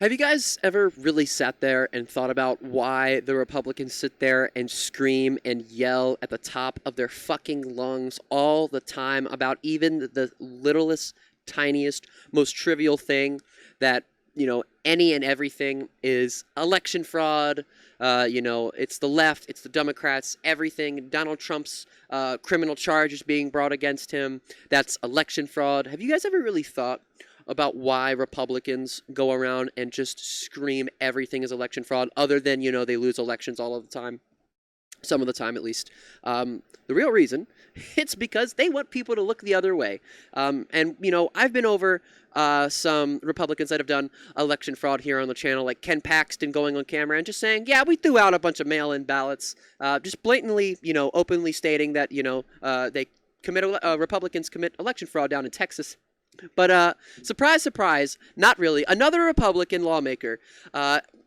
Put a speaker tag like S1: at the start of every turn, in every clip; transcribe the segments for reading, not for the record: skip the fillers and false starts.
S1: Have you guys ever really sat there and thought about why the Republicans sit there and scream and yell at the top of their fucking lungs all the time about even the littlest, tiniest, most trivial thing that, any and everything is election fraud? It's the left, it's the Democrats, everything. Donald Trump's criminal charges being brought against him. That's election fraud. Have you guys ever really thought about why Republicans go around and just scream everything is election fraud, other than, they lose elections all of the time? Some of the time, at least. The real reason, it's because they want people to look the other way. I've been over some Republicans that have done election fraud here on the channel, like Ken Paxton going on camera and just saying, yeah, we threw out a bunch of mail-in ballots, just blatantly, openly stating that, Republicans commit election fraud down in Texas. But surprise, surprise, not really. Another Republican lawmaker,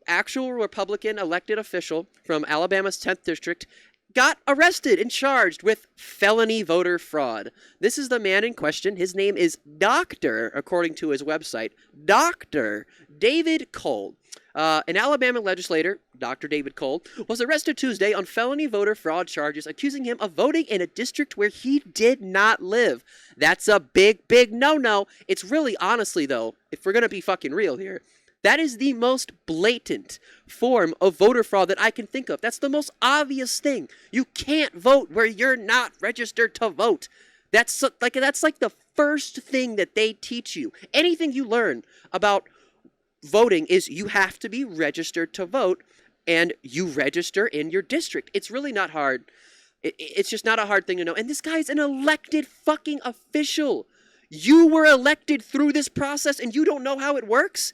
S1: actual Republican elected official from Alabama's 10th district, got arrested and charged with felony voter fraud. This is the man in question. His name is Dr., according to his website, Dr. David Cole. An Alabama legislator, Dr. David Cole, was arrested Tuesday on felony voter fraud charges, accusing him of voting in a district where he did not live. That's a big, big no-no. It's really, honestly, though, if we're going to be fucking real here, that is the most blatant form of voter fraud that I can think of. That's the most obvious thing. You can't vote where you're not registered to vote. That's like the first thing that they teach you. Anything you learn about voting is you have to be registered to vote, and you register in your district. It's really not hard. It's just not a hard thing to know. And this guy's an elected fucking official. You were elected through this process and you don't know how it works?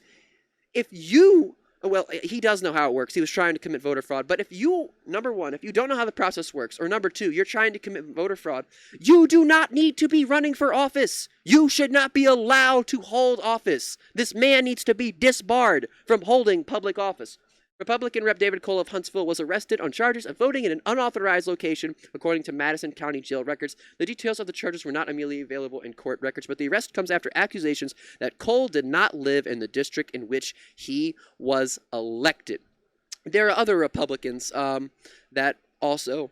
S1: Well, he does know how it works. He was trying to commit voter fraud. But if you, number one, if you don't know how the process works, or number two, you're trying to commit voter fraud, you do not need to be running for office. You should not be allowed to hold office. This man needs to be disbarred from holding public office. Republican Rep. David Cole of Huntsville was arrested on charges of voting in an unauthorized location, according to Madison County Jail records. The details of the charges were not immediately available in court records, but the arrest comes after accusations that Cole did not live in the district in which he was elected. There are other Republicans that also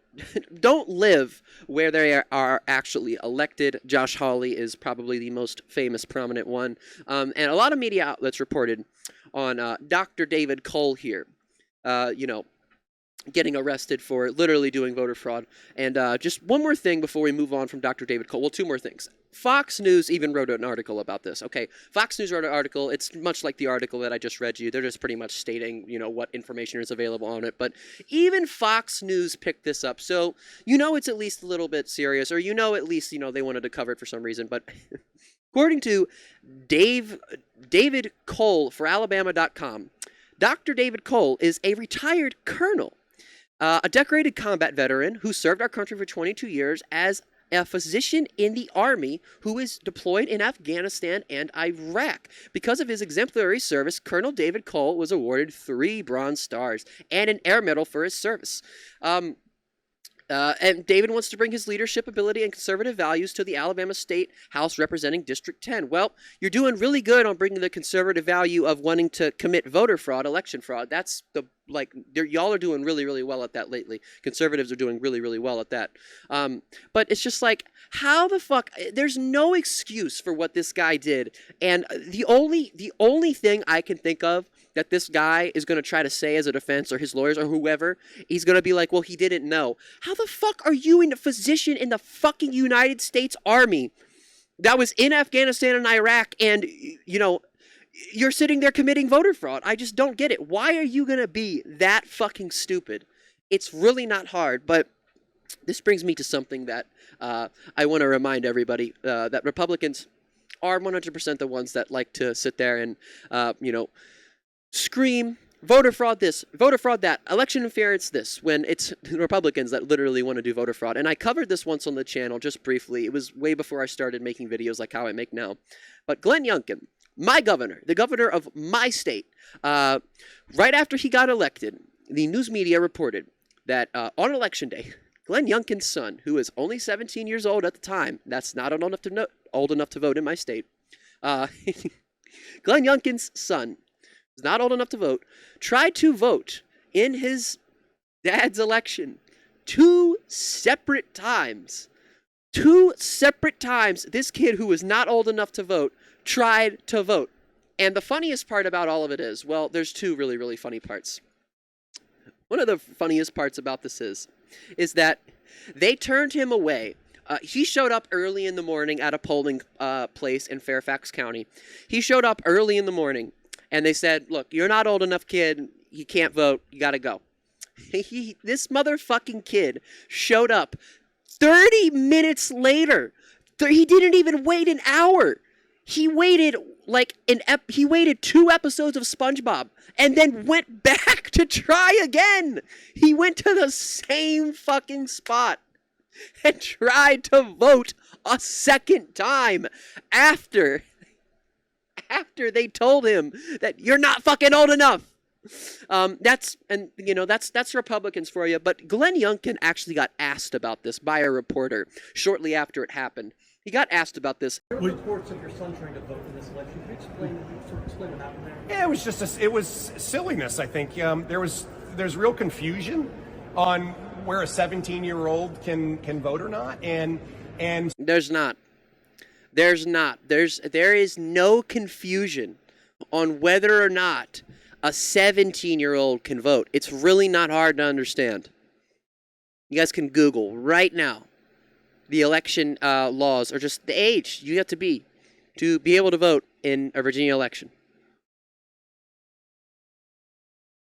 S1: don't live where they are actually elected. Josh Hawley is probably the most famous, prominent one. And a lot of media outlets reported on Dr. David Cole here. Getting arrested for literally doing voter fraud. And just one more thing before we move on from Dr. David Cole. Well, two more things. Fox News even wrote an article about this. Okay, Fox News wrote an article. It's much like the article that I just read you. They're just pretty much stating, what information is available on it. But even Fox News picked this up. So, it's at least a little bit serious, or at least, they wanted to cover it for some reason. But according to David Cole for Alabama.com, Dr. David Cole is a retired colonel, a decorated combat veteran who served our country for 22 years as a physician in the Army who is deployed in Afghanistan and Iraq. Because of his exemplary service, Colonel David Cole was awarded 3 Bronze Stars and an Air Medal for his service. And David wants to bring his leadership ability and conservative values to the Alabama State House representing District 10. Well, you're doing really good on bringing the conservative value of wanting to commit voter fraud, election fraud. That's y'all are doing really, really well at that lately. Conservatives are doing really, really well at that. But it's just like, how the fuck? There's no excuse for what this guy did. And the only thing I can think of that this guy is going to try to say as a defense, or his lawyers or whoever, he's going to be like, well, he didn't know. How the fuck are you a physician in the fucking United States Army that was in Afghanistan and Iraq, and, you're sitting there committing voter fraud? I just don't get it. Why are you going to be that fucking stupid? It's really not hard, but this brings me to something that I want to remind everybody, that Republicans are 100% the ones that like to sit there and, scream, voter fraud this, voter fraud that, election interference this, when it's Republicans that literally want to do voter fraud. And I covered this once on the channel, just briefly. It was way before I started making videos like how I make now. But Glenn Youngkin, my governor, the governor of my state, right after he got elected, the news media reported that on election day, Glenn Youngkin's son, who is only 17 years old at the time, that's not old enough to vote in my state, Glenn Youngkin's son was not old enough to vote, tried to vote in his dad's election 2 separate times. 2 separate times, this kid who was not old enough to vote tried to vote. And the funniest part about all of it is, well, there's 2 really, really funny parts. One of the funniest parts about this is that they turned him away. He showed up early in the morning at a polling place in Fairfax County. He showed up early in the morning, and they said, look, you're not old enough, kid. You can't vote. You got to go. This motherfucking kid showed up 30 minutes later. He didn't even wait an hour. He waited he waited 2 episodes of SpongeBob and then went back to try again. He went to the same fucking spot and tried to vote a second time after they told him that you're not fucking old enough. That's Republicans for you. But Glenn Youngkin actually got asked about this by a reporter shortly after it happened. He got asked about this.
S2: There were reports of your son trying to vote in this election. Can you explain what happened there?
S3: Yeah, it was silliness. I think there's real confusion on where a 17-year-old can vote or not, and
S1: there's not. There is no confusion on whether or not a 17-year-old can vote. It's really not hard to understand. You guys can Google right now the election laws, or just the age you have to be able to vote in a Virginia election.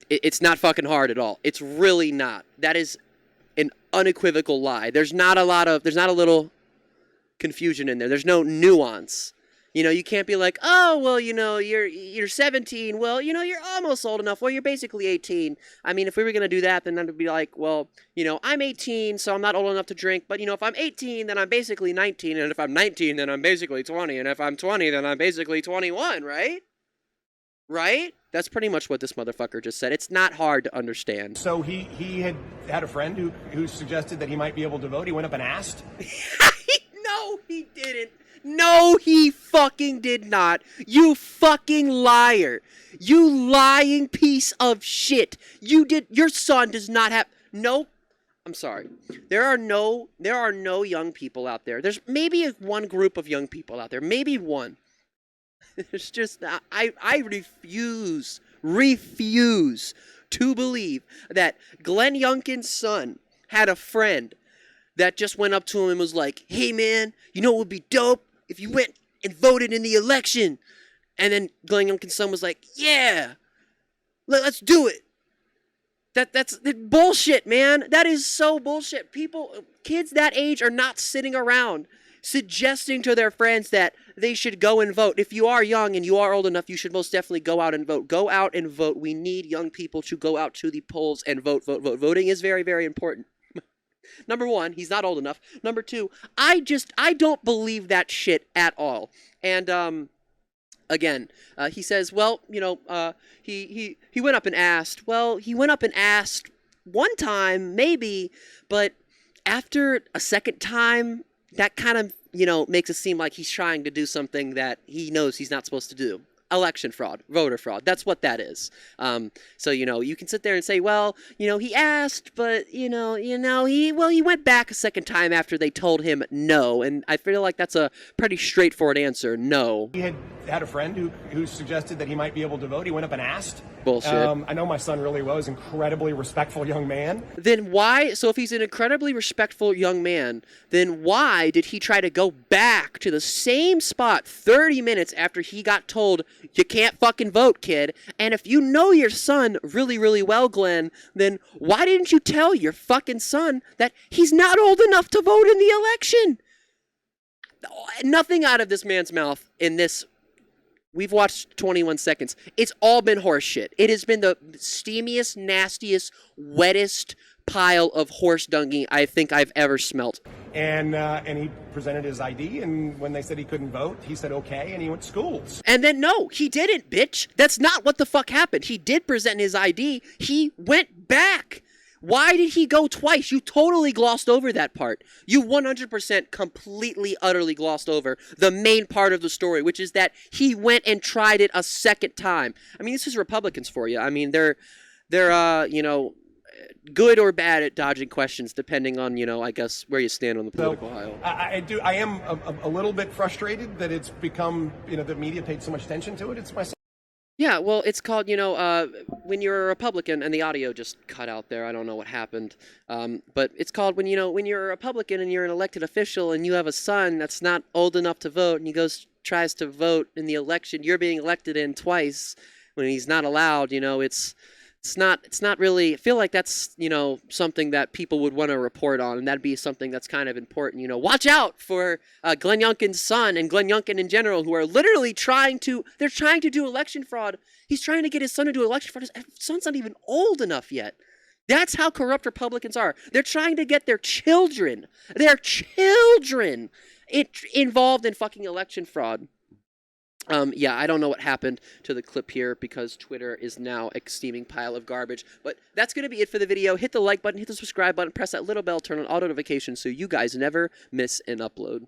S1: It's not fucking hard at all. It's really not. That is an unequivocal lie. There's not a little confusion in there. There's no nuance. You can't be like, oh, well, you're 17. Well, you're almost old enough. Well, you're basically 18. I mean, if we were going to do that, then that would be like, well, I'm 18, so I'm not old enough to drink. But, if I'm 18, then I'm basically 19. And if I'm 19, then I'm basically 20. And if I'm 20, then I'm basically 21, right? Right? That's pretty much what this motherfucker just said. It's not hard to understand.
S3: So he had a friend who suggested that he might be able to vote. He went up and asked.
S1: No, he didn't. No, he fucking did not. You fucking liar. You lying piece of shit. Your son does not have, nope. I'm sorry. There are no young people out there. There's maybe one group of young people out there. Maybe one. It's just, I refuse to believe that Glenn Youngkin's son had a friend that just went up to him and was like, hey man, what would be dope? If you went and voted in the election. And then Glenn Youngkin's son was like, yeah, let's do it. That's bullshit, man. That is so bullshit. Kids that age are not sitting around suggesting to their friends that they should go and vote. If you are young and you are old enough, you should most definitely go out and vote. Go out and vote. We need young people to go out to the polls and vote. Voting is very, very important. Number 1, he's not old enough. Number 2, I don't believe that shit at all. And again, he says, well, he went up and asked. Well, he went up and asked one time, maybe, but after a second time, that kind of, makes it seem like he's trying to do something that he knows he's not supposed to do. Election fraud, voter fraud. That's what that is. So, you can sit there and say, well, he asked, but, he went back a second time after they told him no. And I feel like that's a pretty straightforward answer. No.
S3: He had a friend who suggested that he might be able to vote. He went up and asked.
S1: Bullshit.
S3: I know my son really was incredibly respectful young man.
S1: Then why, so if he's an incredibly respectful young man, then why did he try to go back to the same spot 30 minutes after he got told, you can't fucking vote, kid? And if you know your son really, really well, Glenn, then why didn't you tell your fucking son that he's not old enough to vote in the election? Nothing out of this man's mouth in this. We've watched 21 seconds. It's all been horse shit. It has been the steamiest, nastiest, wettest pile of horse dung I think I've ever smelt.
S3: And he presented his ID, and when they said he couldn't vote, he said okay, and he went to schools.
S1: And then no, he didn't, bitch. That's not what the fuck happened. He did present his ID. He went back. Why did he go twice? You totally glossed over that part. You 100% completely, utterly glossed over the main part of the story, which is that he went and tried it a second time. I mean, this is Republicans for you. I mean, they're you know, good or bad at dodging questions, depending on, you know, I guess where you stand on the political aisle.
S3: I am a little bit frustrated that it's become, you know, the media paid so much attention to it. It's my.
S1: Yeah, well, it's called, you know, when you're a Republican, and the audio just cut out there. I don't know what happened. But it's called when, you know, when you're a Republican and you're an elected official and you have a son that's not old enough to vote and he tries to vote in the election you're being elected in twice when he's not allowed, you know, it's not really, I feel like that's, you know, something that people would want to report on, and that'd be something that's kind of important, you know. Watch out for Glenn Youngkin's son and Glenn Youngkin in general, who are literally trying to do election fraud. He's trying to get his son to do election fraud. His son's not even old enough yet. That's how corrupt Republicans are. They're trying to get their children involved in fucking election fraud. Yeah, I don't know what happened to the clip here because Twitter is now a steaming pile of garbage. But that's going to be it for the video. Hit the like button, hit the subscribe button, press that little bell, turn on auto notifications so you guys never miss an upload.